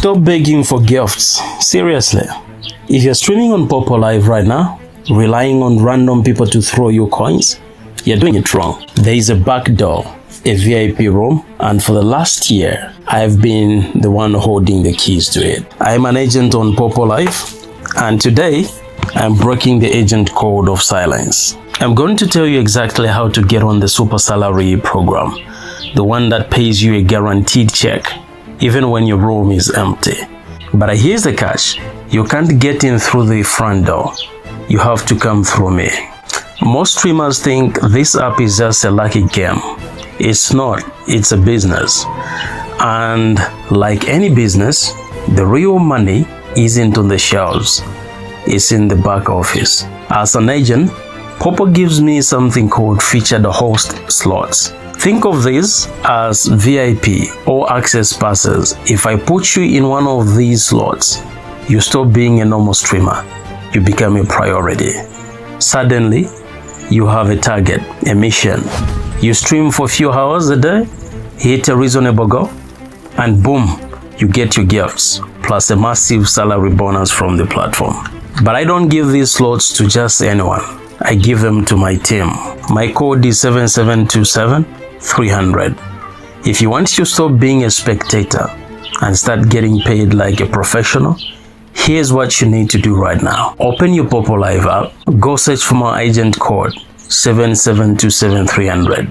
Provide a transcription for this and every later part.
Stop begging for gifts. Seriously. If you're streaming on Poppo Live right now, relying on random people to throw you coins, you're doing it wrong. There is a back door, a VIP room, and for the last year, I've been the one holding the keys to it. I'm an agent on Poppo Live, and today, I'm breaking the agent code of silence. I'm going to tell you exactly how to get on the super salary program, the one that pays you a guaranteed check, even when your room is empty. But here's the catch. You can't get in through the front door. You have to come through me. Most streamers think this app is just a lucky game. It's not. It's a business. And like any business, the real money isn't on the shelves. It's in the back office. As an agent, Poppo gives me something called featured host slots. Think of this as VIP or access passes. If I put you in one of these slots, you stop being a normal streamer. You become a priority. Suddenly, you have a target, a mission. You stream for a few hours a day, hit a reasonable goal, and boom, you get your gifts, plus a massive salary bonus from the platform. But I don't give these slots to just anyone. I give them to my team. My code is 7727-300. If you want to stop being a spectator and start getting paid like a professional, here's what you need to do right now. Open your Poppo Live app, go search for my agent code 7727-300.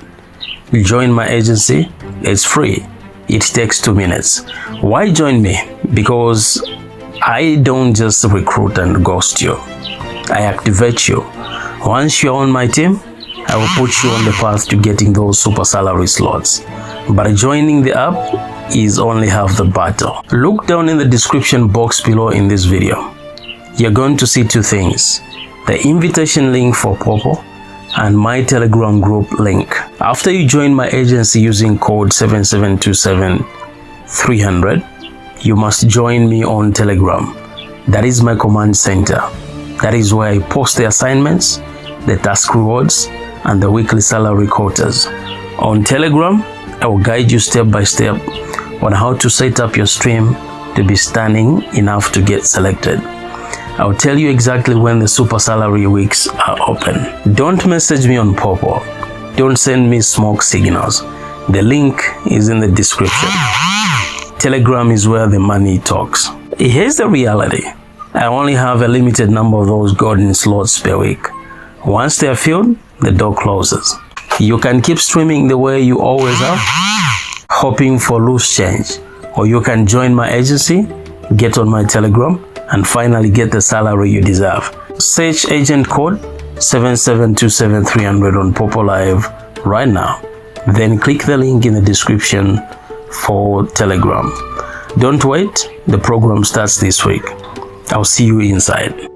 Join my agency. It's free. It takes 2 minutes. Why join me? Because I don't just recruit and ghost you. I activate you. Once you're on my team, I will put you on the path to getting those super salary slots. But joining the app is only half the battle. Look down in the description box below in this video. You're going to see two things: the invitation link for Poppo and my Telegram group link. After you join my agency using code 7727-300, you must join me on Telegram. That is my command center. That is where I post the assignments, the task rewards, and the weekly salary quotas. On Telegram, I will guide you step by step on how to set up your stream to be stunning enough to get selected. I will tell you exactly when the super salary weeks are open. Don't message me on Poppo. Don't send me smoke signals. The link is in the description. Telegram is where the money talks. Here's the reality. I only have a limited number of those golden slots per week. Once they are filled, the door closes. You can keep streaming the way you always have, hoping for loose change. Or you can join my agency, get on my Telegram, and finally get the salary you deserve. Search agent code 7727-300 on Poppo Live right now. Then click the link in the description for Telegram. Don't wait, the program starts this week. I'll see you inside.